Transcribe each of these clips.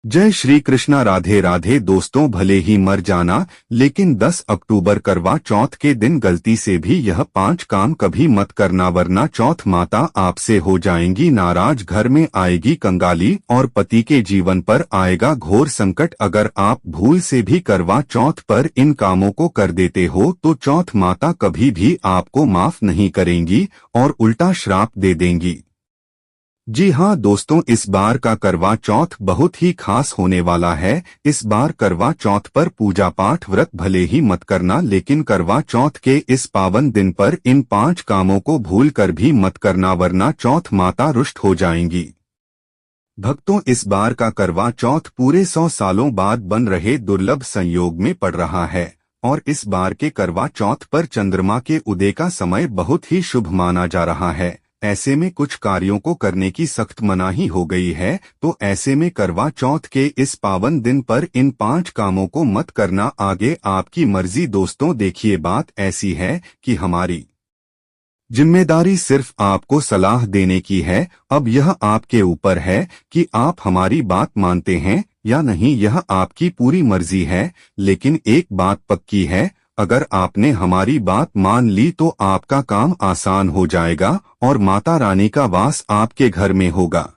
जय श्री कृष्णा। राधे राधे दोस्तों, भले ही मर जाना लेकिन 10 अक्टूबर करवा चौथ के दिन गलती से भी यह 5 काम कभी मत करना, वरना चौथ माता आपसे हो जाएंगी नाराज, घर में आएगी कंगाली और पति के जीवन पर आएगा घोर संकट। अगर आप भूल से भी करवा चौथ पर इन कामों को कर देते हो तो चौथ माता कभी भी आपको माफ नहीं करेंगी और उल्टा श्राप दे देंगी। जी हाँ दोस्तों, इस बार का करवा चौथ बहुत ही खास होने वाला है। इस बार करवा चौथ पर पूजा पाठ व्रत भले ही मत करना, लेकिन करवा चौथ के इस पावन दिन पर इन 5 कामों को भूल कर भी मत करना, वरना चौथ माता रुष्ट हो जाएंगी। भक्तों, इस बार का करवा चौथ पूरे 100 सालों बाद बन रहे दुर्लभ संयोग में पड़ रहा है और इस बार के करवा चौथ पर चंद्रमा के उदय का समय बहुत ही शुभ माना जा रहा है। ऐसे में कुछ कार्यों को करने की सख्त मनाही हो गई है, तो ऐसे में करवा चौथ के इस पावन दिन पर इन 5 कामों को मत करना। आगे आपकी मर्जी। दोस्तों देखिए, बात ऐसी है कि हमारी जिम्मेदारी सिर्फ आपको सलाह देने की है। अब यह आपके ऊपर है कि आप हमारी बात मानते हैं या नहीं, यह आपकी पूरी मर्जी है। लेकिन एक बात पक्की है, अगर आपने हमारी बात मान ली तो आपका काम आसान हो जाएगा और माता रानी का वास आपके घर में होगा।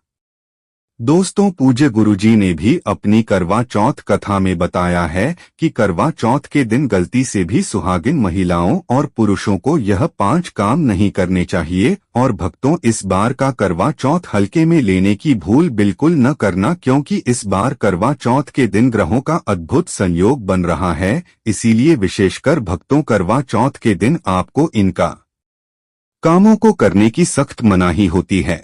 दोस्तों, पूज्य गुरुजी ने भी अपनी करवा चौथ कथा में बताया है कि करवा चौथ के दिन गलती से भी सुहागिन महिलाओं और पुरुषों को यह 5 काम नहीं करने चाहिए। और भक्तों, इस बार का करवा चौथ हल्के में लेने की भूल बिल्कुल न करना, क्योंकि इस बार करवा चौथ के दिन ग्रहों का अद्भुत संयोग बन रहा है। इसीलिए विशेषकर भक्तों, करवा चौथ के दिन आपको इनका कामों को करने की सख्त मनाही होती है।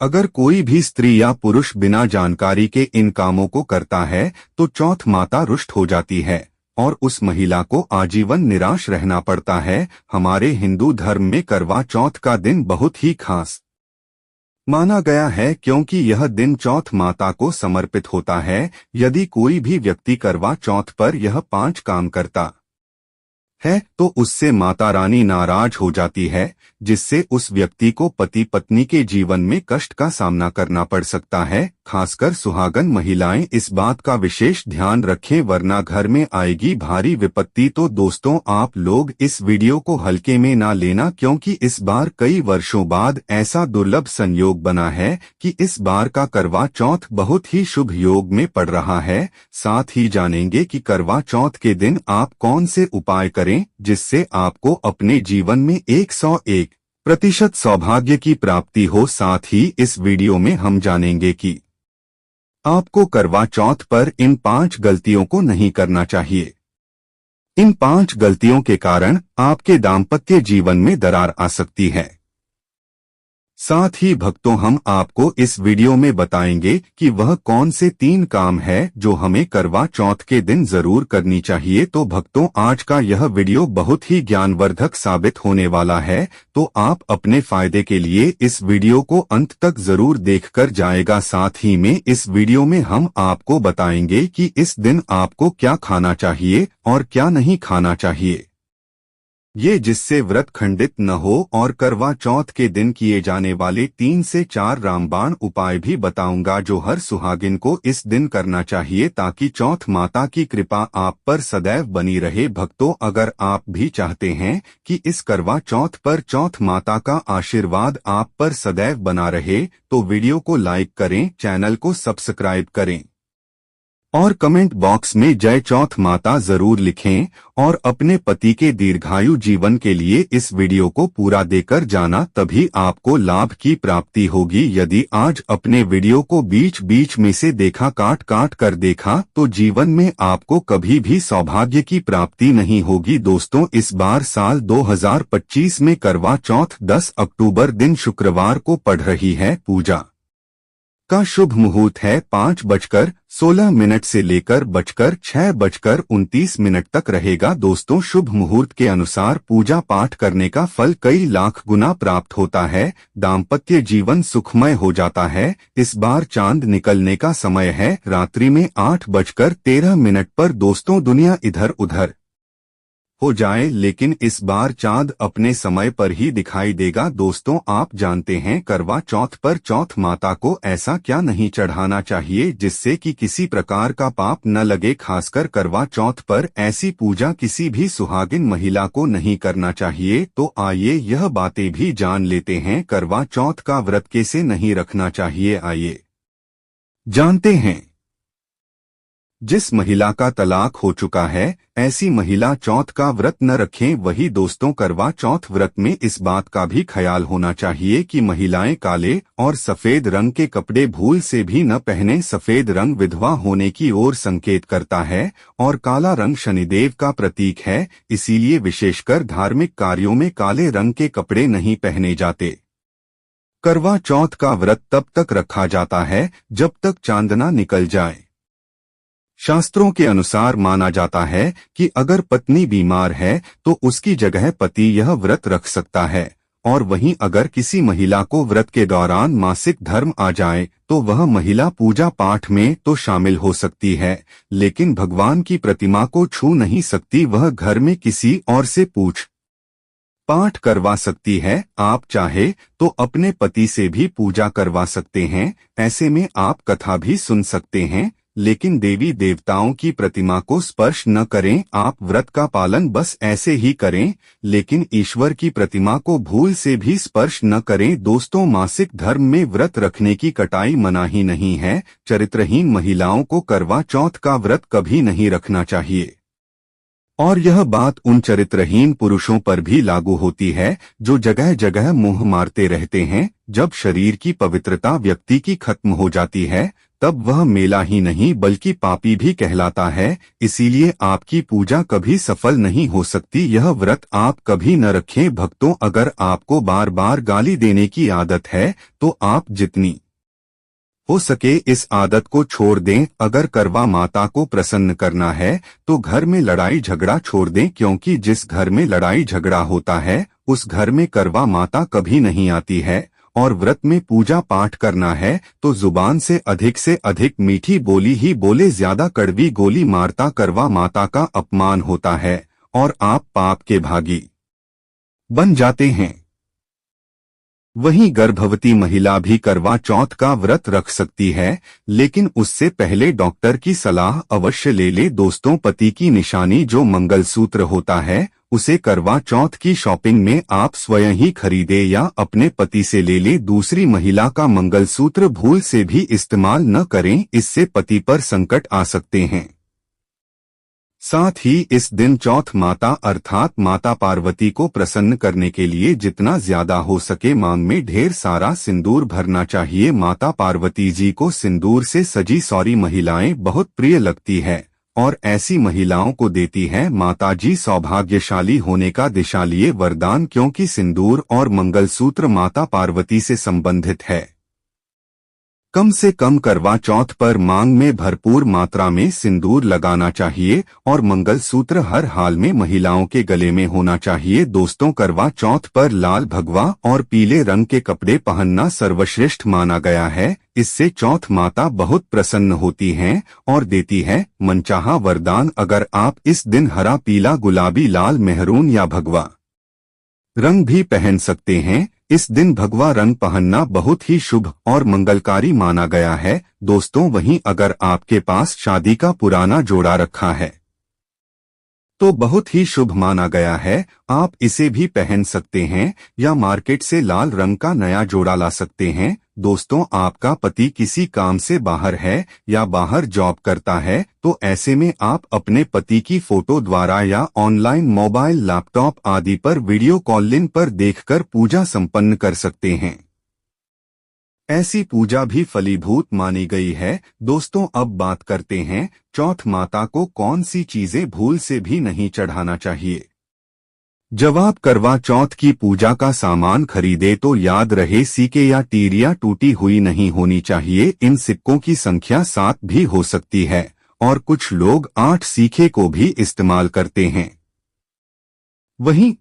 अगर कोई भी स्त्री या पुरुष बिना जानकारी के इन कामों को करता है तो चौथ माता रुष्ट हो जाती है और उस महिला को आजीवन निराश रहना पड़ता है। हमारे हिंदू धर्म में करवा चौथ का दिन बहुत ही खास माना गया है, क्योंकि यह दिन चौथ माता को समर्पित होता है। यदि कोई भी व्यक्ति करवा चौथ पर यह 5 काम करता है तो उससे माता रानी नाराज हो जाती है, जिससे उस व्यक्ति को पति पत्नी के जीवन में कष्ट का सामना करना पड़ सकता है। खासकर सुहागन महिलाएं इस बात का विशेष ध्यान रखें, वरना घर में आएगी भारी विपत्ति। तो दोस्तों, आप लोग इस वीडियो को हल्के में ना लेना, क्योंकि इस बार कई वर्षों बाद ऐसा दुर्लभ संयोग बना है कि इस बार का करवा चौथ बहुत ही शुभ योग में पड़ रहा है। साथ ही जानेंगे कि करवा चौथ के दिन आप कौन से उपाय करें जिससे आपको अपने जीवन में 101% सौभाग्य की प्राप्ति हो। साथ ही इस वीडियो में हम जानेंगे कि आपको करवा चौथ पर इन 5 गलतियों को नहीं करना चाहिए। इन 5 गलतियों के कारण आपके दाम्पत्य जीवन में दरार आ सकती है। साथ ही भक्तों, हम आपको इस वीडियो में बताएंगे कि वह कौन से 3 काम है जो हमें करवा चौथ के दिन जरूर करनी चाहिए। तो भक्तों, आज का यह वीडियो बहुत ही ज्ञानवर्धक साबित होने वाला है, तो आप अपने फायदे के लिए इस वीडियो को अंत तक जरूर देखकर जाएगा। साथ ही में इस वीडियो में हम आपको बताएंगे कि इस दिन आपको क्या खाना चाहिए और क्या नहीं खाना चाहिए, ये जिससे व्रत खंडित न हो। और करवा चौथ के दिन किए जाने वाले 3 से 4 रामबाण उपाय भी बताऊंगा जो हर सुहागिन को इस दिन करना चाहिए, ताकि चौथ माता की कृपा आप पर सदैव बनी रहे। भक्तों, अगर आप भी चाहते हैं कि इस करवा चौथ पर चौथ माता का आशीर्वाद आप पर सदैव बना रहे, तो वीडियो को लाइक करें, चैनल को सब्सक्राइब करें और कमेंट बॉक्स में जय चौथ माता जरूर लिखें। और अपने पति के दीर्घायु जीवन के लिए इस वीडियो को पूरा देकर जाना, तभी आपको लाभ की प्राप्ति होगी। यदि आज अपने वीडियो को बीच बीच में से देखा, काट काट कर देखा, तो जीवन में आपको कभी भी सौभाग्य की प्राप्ति नहीं होगी। दोस्तों, इस बार साल 2025 में करवा चौथ 10 अक्टूबर दिन शुक्रवार को पड़ रही है। पूजा का शुभ मुहूर्त है 5:16 से लेकर 6:29 तक रहेगा। दोस्तों, शुभ मुहूर्त के अनुसार पूजा पाठ करने का फल कई लाख गुना प्राप्त होता है। दाम्पत्य जीवन सुखमय हो जाता है। इस बार चांद निकलने का समय है रात्रि में 8:13 पर। दोस्तों, दुनिया इधर उधर हो जाए, लेकिन इस बार चांद अपने समय पर ही दिखाई देगा। दोस्तों, आप जानते हैं करवा चौथ पर चौथ माता को ऐसा क्या नहीं चढ़ाना चाहिए जिससे कि किसी प्रकार का पाप न लगे। खासकर करवा चौथ पर ऐसी पूजा किसी भी सुहागिन महिला को नहीं करना चाहिए। तो आइए यह बातें भी जान लेते हैं, करवा चौथ का व्रत कैसे नहीं रखना चाहिए। आइए जानते हैं। जिस महिला का तलाक हो चुका है, ऐसी महिला चौथ का व्रत न रखें। वही दोस्तों, करवा चौथ व्रत में इस बात का भी ख्याल होना चाहिए कि महिलाएं काले और सफेद रंग के कपड़े भूल से भी न पहने। सफेद रंग विधवा होने की ओर संकेत करता है और काला रंग शनिदेव का प्रतीक है। इसीलिए विशेषकर धार्मिक कार्यों में काले रंग के कपड़े नहीं पहने जाते। करवा चौथ का व्रत तब तक रखा जाता है जब तक चांदना निकल जाए। शास्त्रों के अनुसार माना जाता है कि अगर पत्नी बीमार है तो उसकी जगह पति यह व्रत रख सकता है, और वहीं अगर किसी महिला को व्रत के दौरान मासिक धर्म आ जाए तो वह महिला पूजा पाठ में तो शामिल हो सकती है, लेकिन भगवान की प्रतिमा को छू नहीं सकती। वह घर में किसी और से पूछ पाठ करवा सकती है। आप चाहे तो अपने पति से भी पूजा करवा सकते हैं। ऐसे में आप कथा भी सुन सकते हैं, लेकिन देवी देवताओं की प्रतिमा को स्पर्श न करें। आप व्रत का पालन बस ऐसे ही करें, लेकिन ईश्वर की प्रतिमा को भूल से भी स्पर्श न करें। दोस्तों, मासिक धर्म में व्रत रखने की कटाई मनाही नहीं है। चरित्रहीन महिलाओं को करवा चौथ का व्रत कभी नहीं रखना चाहिए, और यह बात उन चरित्रहीन पुरुषों पर भी लागू होती है जो जगह जगह मुंह मारते रहते हैं। जब शरीर की पवित्रता व्यक्ति की खत्म हो जाती है, तब वह मेला ही नहीं बल्कि पापी भी कहलाता है। इसीलिए आपकी पूजा कभी सफल नहीं हो सकती। यह व्रत आप कभी न रखें। भक्तों, अगर आपको बार बार गाली देने की आदत है तो आप जितनी हो सके इस आदत को छोड़ दें। अगर करवा माता को प्रसन्न करना है तो घर में लड़ाई झगड़ा छोड़ दें, क्योंकि जिस घर में लड़ाई झगड़ा होता है उस घर में करवा माता कभी नहीं आती है। और व्रत में पूजा पाठ करना है तो जुबान से अधिक मीठी बोली ही बोले। ज्यादा कड़वी गोली मारता करवा माता का अपमान होता है और आप पाप के भागी बन जाते हैं। वहीं गर्भवती महिला भी करवा चौथ का व्रत रख सकती है, लेकिन उससे पहले डॉक्टर की सलाह अवश्य ले ले। दोस्तों, पति की निशानी जो मंगलसूत्र होता है उसे करवा चौथ की शॉपिंग में आप स्वयं ही खरीदे या अपने पति से ले ले। दूसरी महिला का मंगलसूत्र भूल से भी इस्तेमाल न करें, इससे पति पर संकट आ सकते हैं। साथ ही इस दिन चौथ माता अर्थात माता पार्वती को प्रसन्न करने के लिए जितना ज्यादा हो सके मांग में ढेर सारा सिंदूर भरना चाहिए। माता पार्वती जी को सिंदूर से सजी सौरी महिलाएं बहुत प्रिय लगती है, और ऐसी महिलाओं को देती है माता जी सौभाग्यशाली होने का दिशा लिए वरदान, क्योंकि सिंदूर और मंगलसूत्र माता पार्वती से संबंधित है। कम से कम करवा चौथ पर मांग में भरपूर मात्रा में सिंदूर लगाना चाहिए, और मंगलसूत्र हर हाल में महिलाओं के गले में होना चाहिए। दोस्तों, करवा चौथ पर लाल भगवा और पीले रंग के कपड़े पहनना सर्वश्रेष्ठ माना गया है। इससे चौथ माता बहुत प्रसन्न होती हैं और देती है मनचाहा वरदान। अगर आप इस दिन हरा, पीला, गुलाबी, लाल, मेहरून या भगवा रंग भी पहन सकते हैं। इस दिन भगवा रंग पहनना बहुत ही शुभ और मंगलकारी माना गया है। दोस्तों, वहीं अगर आपके पास शादी का पुराना जोड़ा रखा है तो बहुत ही शुभ माना गया है। आप इसे भी पहन सकते हैं या मार्केट से लाल रंग का नया जोड़ा ला सकते हैं। दोस्तों, आपका पति किसी काम से बाहर है या बाहर जॉब करता है तो ऐसे में आप अपने पति की फोटो द्वारा या ऑनलाइन मोबाइल, लैपटॉप आदि पर वीडियो कॉलिंग पर देखकर पूजा संपन्न कर सकते हैं। ऐसी पूजा भी फलीभूत मानी गई है। दोस्तों, अब बात करते हैं चौथ माता को कौन सी चीजें भूल से भी नहीं चढ़ाना चाहिए। जवाब: करवा चौथ की पूजा का सामान खरीदे तो याद रहे सिक्के या टीरियां टूटी हुई नहीं होनी चाहिए। इन सिक्कों की संख्या 7 भी हो सकती है और कुछ लोग 8 सिक्के को भी इस्तेमाल करते हैं। वहीं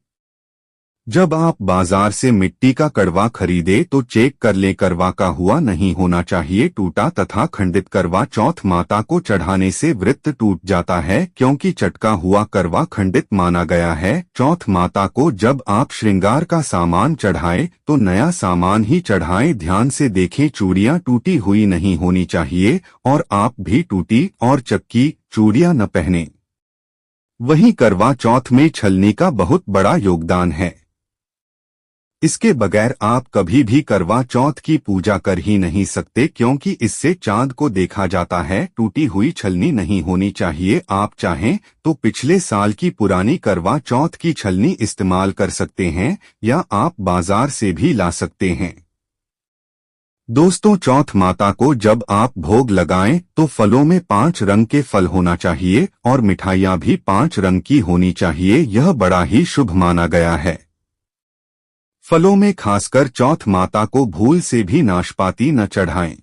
जब आप बाजार से मिट्टी का करवा खरीदे तो चेक कर लें करवा का हुआ नहीं होना चाहिए। टूटा तथा खंडित करवा चौथ माता को चढ़ाने से व्रत टूट जाता है, क्योंकि चटका हुआ करवा खंडित माना गया है। चौथ माता को जब आप श्रृंगार का सामान चढ़ाएं तो नया सामान ही चढ़ाएं। ध्यान से देखें, चूड़ियां टूटी हुई नहीं होनी चाहिए और आप भी टूटी और चक्की चूड़ियां न पहने। वहीं करवा चौथ में छलनी का बहुत बड़ा योगदान है। इसके बगैर आप कभी भी करवा चौथ की पूजा कर ही नहीं सकते, क्योंकि इससे चांद को देखा जाता है। टूटी हुई छलनी नहीं होनी चाहिए। आप चाहें तो पिछले साल की पुरानी करवा चौथ की छलनी इस्तेमाल कर सकते हैं या आप बाजार से भी ला सकते हैं। दोस्तों, चौथ माता को जब आप भोग लगाएं तो फलों में 5 रंग के फल होना चाहिए और मिठाइयां भी 5 रंग की होनी चाहिए। यह बड़ा ही शुभ माना गया है। फलों में खासकर चौथ माता को भूल से भी नाशपाती न चढ़ाएं,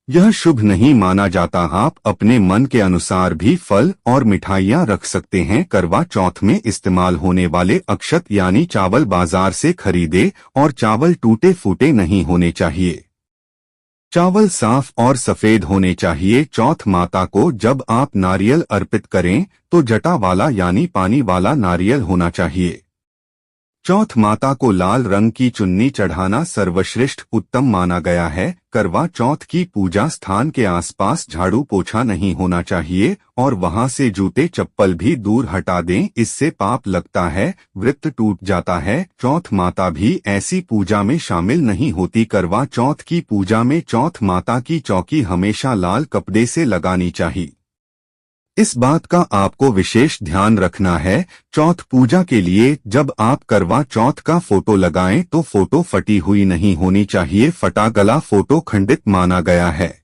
यह शुभ नहीं माना जाता। आप अपने मन के अनुसार भी फल और मिठाइयां रख सकते हैं। करवा चौथ में इस्तेमाल होने वाले अक्षत यानी चावल बाजार से खरीदे और चावल टूटे फूटे नहीं होने चाहिए। चावल साफ और सफेद होने चाहिए। चौथ माता को जब आप नारियल अर्पित करें तो जटा वाला यानी पानी वाला नारियल होना चाहिए। चौथ माता को लाल रंग की चुन्नी चढ़ाना सर्वश्रेष्ठ उत्तम माना गया है। करवा चौथ की पूजा स्थान के आसपास झाड़ू पोछा नहीं होना चाहिए और वहां से जूते चप्पल भी दूर हटा दें, इससे पाप लगता है, व्रत टूट जाता है। चौथ माता भी ऐसी पूजा में शामिल नहीं होती। करवा चौथ की पूजा में चौथ माता की चौकी हमेशा लाल कपड़े से लगानी चाहिए। इस बात का आपको विशेष ध्यान रखना है। चौथ पूजा के लिए जब आप करवा चौथ का फोटो लगाएं तो फोटो फटी हुई नहीं होनी चाहिए। फटा गला फोटो खंडित माना गया है।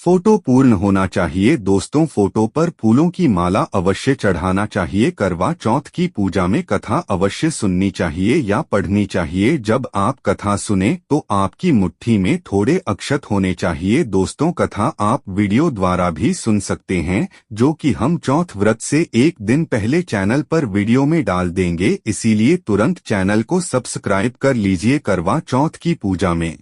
फोटो पूर्ण होना चाहिए। दोस्तों, फोटो पर फूलों की माला अवश्य चढ़ाना चाहिए। करवा चौथ की पूजा में कथा अवश्य सुननी चाहिए या पढ़नी चाहिए। जब आप कथा सुने तो आपकी मुट्ठी में थोड़े अक्षत होने चाहिए। दोस्तों, कथा आप वीडियो द्वारा भी सुन सकते हैं, जो कि हम चौथ व्रत से एक दिन पहले चैनल पर वीडियो में डाल देंगे, इसीलिए तुरंत चैनल को सब्सक्राइब कर लीजिए। करवा चौथ की पूजा में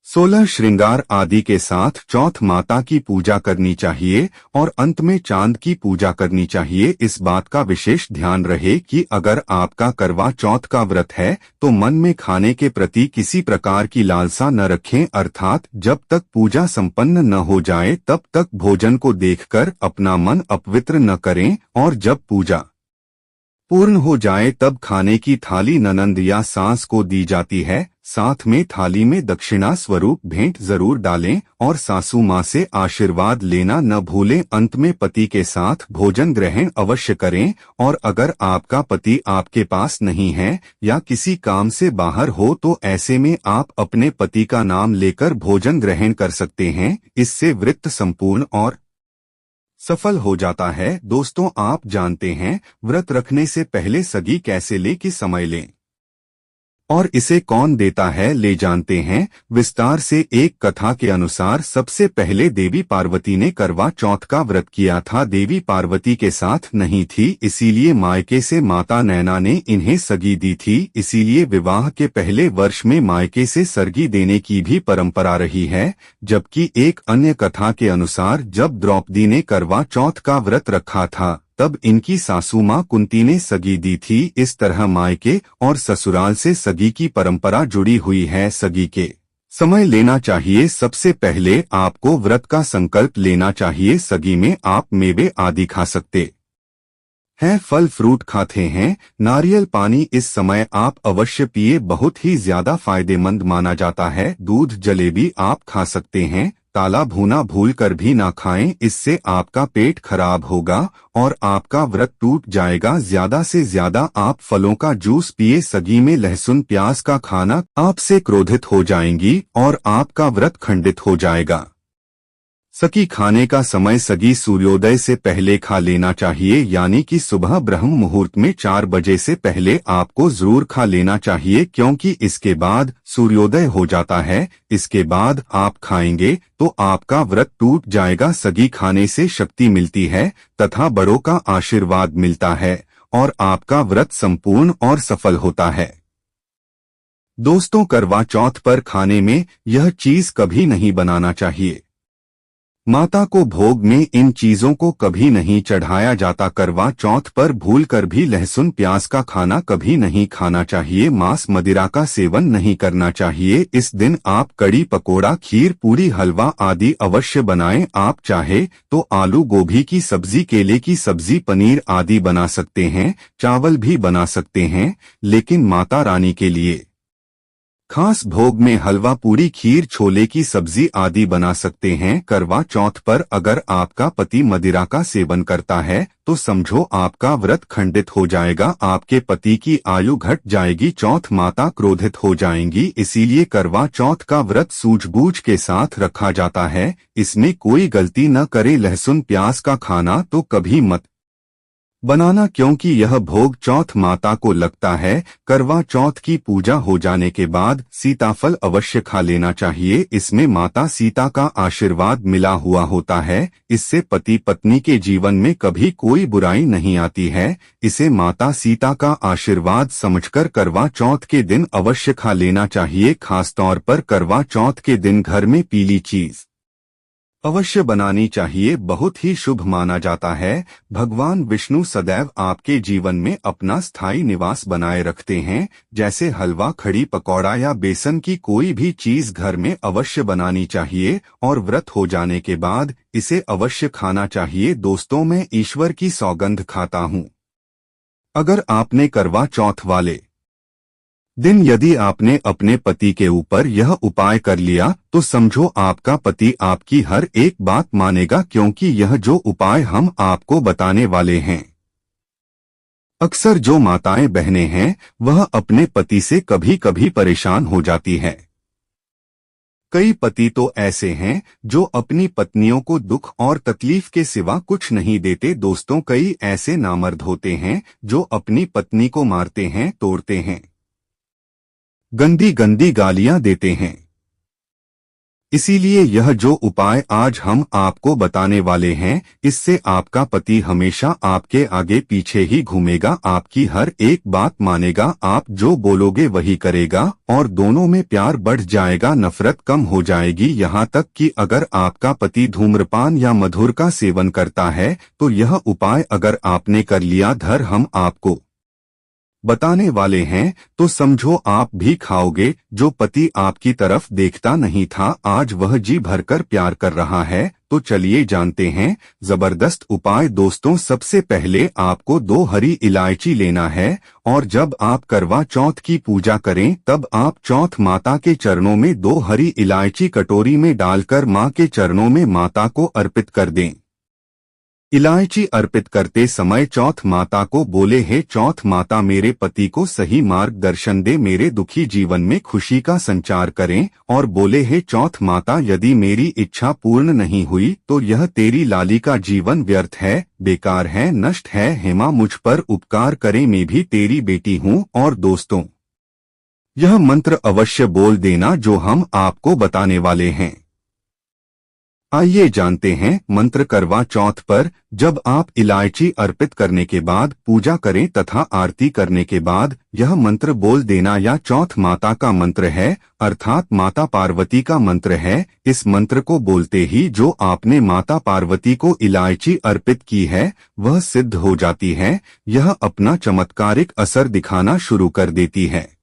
16 श्रृंगार आदि के साथ चौथ माता की पूजा करनी चाहिए और अंत में चांद की पूजा करनी चाहिए। इस बात का विशेष ध्यान रहे कि अगर आपका करवा चौथ का व्रत है तो मन में खाने के प्रति किसी प्रकार की लालसा न रखें, अर्थात जब तक पूजा संपन्न न हो जाए तब तक भोजन को देखकर अपना मन अपवित्र न करें और जब पूजा पूर्ण हो जाए तब खाने की थाली ननंद या सास को दी जाती है। साथ में थाली में दक्षिणा स्वरूप भेंट जरूर डालें और सासू माँ से आशीर्वाद लेना न भूलें। अंत में पति के साथ भोजन ग्रहण अवश्य करें और अगर आपका पति आपके पास नहीं है या किसी काम से बाहर हो तो ऐसे में आप अपने पति का नाम लेकर भोजन ग्रहण कर सकते हैं। इससे व्रत संपूर्ण और सफल हो जाता है। दोस्तों, आप जानते हैं व्रत रखने से पहले सगी कैसे लें, कि समय लें और इसे कौन देता है, ले जानते हैं विस्तार से। एक कथा के अनुसार सबसे पहले देवी पार्वती ने करवा चौथ का व्रत किया था। देवी पार्वती के साथ नहीं थी, इसीलिए मायके से माता नैना ने इन्हें सगी दी थी। इसीलिए विवाह के पहले वर्ष में मायके से सरगी देने की भी परंपरा रही है। जबकि एक अन्य कथा के अनुसार जब द्रौपदी ने करवा चौथ का व्रत रखा था तब इनकी सासू माँ कुंती ने सगी दी थी। इस तरह मायके और ससुराल से सगी की परंपरा जुड़ी हुई है। सगी के समय लेना चाहिए। सबसे पहले आपको व्रत का संकल्प लेना चाहिए। सगी में आप मेवे आदि खा सकते हैं, फल फ्रूट खाते हैं, नारियल पानी इस समय आप अवश्य पिए, बहुत ही ज्यादा फायदेमंद माना जाता है। दूध जलेबी आप खा सकते हैं, ताला भूना भूल कर भी ना खाएं, इससे आपका पेट खराब होगा और आपका व्रत टूट जाएगा। ज्यादा से ज्यादा आप फलों का जूस पिए। सगी में लहसुन प्याज का खाना आपसे क्रोधित हो जाएंगी और आपका व्रत खंडित हो जाएगा। सगी खाने का समय सगी सूर्योदय से पहले खा लेना चाहिए, यानी कि सुबह ब्रह्म मुहूर्त में 4 बजे से पहले आपको जरूर खा लेना चाहिए, क्योंकि इसके बाद सूर्योदय हो जाता है। इसके बाद आप खाएंगे तो आपका व्रत टूट जाएगा। सगी खाने से शक्ति मिलती है तथा बड़ों का आशीर्वाद मिलता है और आपका व्रत संपूर्ण और सफल होता है। दोस्तों, करवा चौथ पर खाने में यह चीज कभी नहीं बनाना चाहिए। माता को भोग में इन चीजों को कभी नहीं चढ़ाया जाता। करवा चौथ पर भूलकर भी लहसुन प्याज का खाना कभी नहीं खाना चाहिए। मांस मदिरा का सेवन नहीं करना चाहिए। इस दिन आप कड़ी पकोड़ा, खीर, पूरी, हलवा आदि अवश्य बनाएं। आप चाहे तो आलू गोभी की सब्जी, केले की सब्जी, पनीर आदि बना सकते हैं। चावल भी बना सकते हैं, लेकिन माता रानी के लिए खास भोग में हलवा, पूरी, खीर, छोले की सब्जी आदि बना सकते हैं। करवा चौथ पर अगर आपका पति मदिरा का सेवन करता है तो समझो आपका व्रत खंडित हो जाएगा। आपके पति की आयु घट जाएगी। चौथ माता क्रोधित हो जाएंगी। इसीलिए करवा चौथ का व्रत सूझबूझ के साथ रखा जाता है। इसमें कोई गलती न करे। लहसुन प्याज का खाना तो कभी मत बनाना, क्योंकि यह भोग चौथ माता को लगता है। करवा चौथ की पूजा हो जाने के बाद सीताफल अवश्य खा लेना चाहिए। इसमें माता सीता का आशीर्वाद मिला हुआ होता है। इससे पति पत्नी के जीवन में कभी कोई बुराई नहीं आती है। इसे माता सीता का आशीर्वाद समझकर करवा चौथ के दिन अवश्य खा लेना चाहिए। खासतौर पर करवा चौथ के दिन घर में पीली चीज अवश्य बनानी चाहिए। बहुत ही शुभ माना जाता है। भगवान विष्णु सदैव आपके जीवन में अपना स्थायी निवास बनाए रखते हैं। जैसे हलवा, खड़ी पकौड़ा या बेसन की कोई भी चीज घर में अवश्य बनानी चाहिए और व्रत हो जाने के बाद इसे अवश्य खाना चाहिए। दोस्तों, मैं ईश्वर की सौगंध खाता हूँ, अगर आपने करवा चौथ वाले दिन यदि आपने अपने पति के ऊपर यह उपाय कर लिया तो समझो आपका पति आपकी हर एक बात मानेगा, क्योंकि यह जो उपाय हम आपको बताने वाले हैं, अक्सर जो माताएं बहनें हैं वह अपने पति से कभी कभी परेशान हो जाती है। कई पति तो ऐसे हैं जो अपनी पत्नियों को दुख और तकलीफ के सिवा कुछ नहीं देते। दोस्तों, कई ऐसे नामर्द होते हैं जो अपनी पत्नी को मारते हैं, तोड़ते हैं, गंदी गंदी गालियां देते हैं। इसीलिए यह जो उपाय आज हम आपको बताने वाले हैं, इससे आपका पति हमेशा आपके आगे पीछे ही घूमेगा, आपकी हर एक बात मानेगा, आप जो बोलोगे वही करेगा और दोनों में प्यार बढ़ जाएगा, नफरत कम हो जाएगी। यहाँ तक कि अगर आपका पति धूम्रपान या मधुर का सेवन करता है तो यह उपाय अगर आपने कर लिया, धर हम आपको बताने वाले हैं, तो समझो आप भी खाओगे। जो पति आपकी तरफ देखता नहीं था, आज वह जी भरकर प्यार कर रहा है। तो चलिए जानते हैं जबरदस्त उपाय। दोस्तों, सबसे पहले आपको 2 हरी इलायची लेना है और जब आप करवा चौथ की पूजा करें तब आप चौथ माता के चरणों में 2 हरी इलायची कटोरी में डालकर मां के चरणों में माता को अर्पित कर दें। इलायची अर्पित करते समय चौथ माता को बोले, हे चौथ माता, मेरे पति को सही मार्गदर्शन दे, मेरे दुखी जीवन में खुशी का संचार करें। और बोले, हे चौथ माता, यदि मेरी इच्छा पूर्ण नहीं हुई तो यह तेरी लाली का जीवन व्यर्थ है, बेकार है, नष्ट है। हेमा, मुझ पर उपकार करे, मैं भी तेरी बेटी हूँ। और दोस्तों, यह मंत्र अवश्य बोल देना जो हम आपको बताने वाले हैं। आइए जानते हैं मंत्र। करवा चौथ पर जब आप इलायची अर्पित करने के बाद पूजा करें तथा आरती करने के बाद यह मंत्र बोल देना। या चौथ माता का मंत्र है, अर्थात माता पार्वती का मंत्र है। इस मंत्र को बोलते ही जो आपने माता पार्वती को इलायची अर्पित की है वह सिद्ध हो जाती है। यह अपना चमत्कारिक असर दिखाना शुरू कर देती है।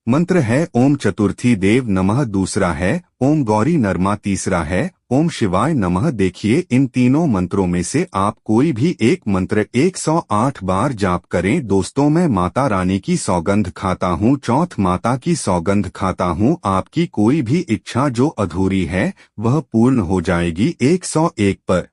मंत्र है ओम चतुर्थी देव नमः, दूसरा है ओम गौरी नरमा, तीसरा है ओम शिवाय नमः। देखिए, इन तीनों मंत्रों में से आप कोई भी एक मंत्र 108 बार जाप करें। दोस्तों, मैं माता रानी की सौगंध खाता हूँ, चौथ माता की सौगंध खाता हूँ, आपकी कोई भी इच्छा जो अधूरी है वह पूर्ण हो जाएगी। 101%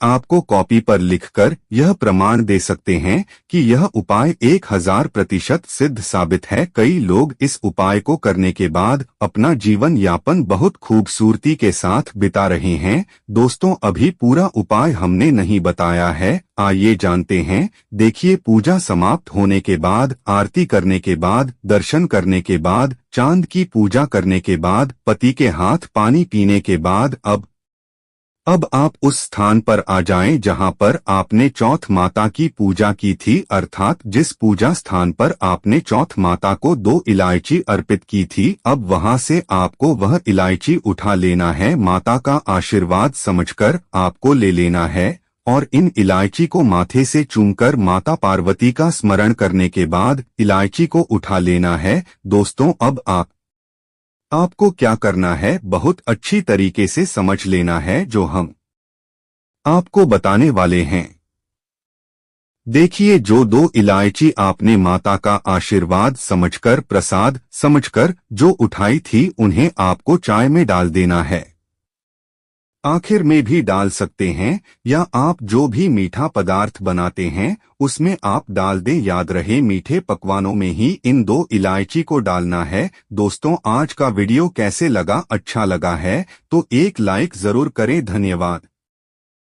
आपको कॉपी पर लिखकर यह प्रमाण दे सकते हैं कि यह उपाय 1000% सिद्ध साबित है। कई लोग इस उपाय को करने के बाद अपना जीवन यापन बहुत खूबसूरती के साथ बिता रहे हैं। दोस्तों, अभी पूरा उपाय हमने नहीं बताया है, आइए जानते हैं। देखिए, पूजा समाप्त होने के बाद, आरती करने के बाद, दर्शन करने के बाद, चांद की पूजा करने के बाद, पति के हाथ पानी पीने के बाद अब अब आप उस स्थान पर आ जाएं जहां पर आपने चौथ माता की पूजा की थी, अर्थात जिस पूजा स्थान पर आपने चौथ माता को 2 इलायची अर्पित की थी। अब वहां से आपको वह इलायची उठा लेना है, माता का आशीर्वाद समझकर आपको ले लेना है और इन इलायची को माथे से चूमकर माता पार्वती का स्मरण करने के बाद इलायची को उठा लेना है। दोस्तों, अब आपको क्या करना है बहुत अच्छी तरीके से समझ लेना है जो हम आपको बताने वाले हैं। देखिए, जो 2 इलायची आपने माता का आशीर्वाद समझकर, प्रसाद समझकर जो उठाई थी, उन्हें आपको चाय में डाल देना है। आखिर में भी डाल सकते हैं या आप जो भी मीठा पदार्थ बनाते हैं उसमें आप डाल दें। याद रहे, मीठे पकवानों में ही इन 2 इलायची को डालना है। दोस्तों, आज का वीडियो कैसे लगा? अच्छा लगा है तो एक लाइक जरूर करें। धन्यवाद।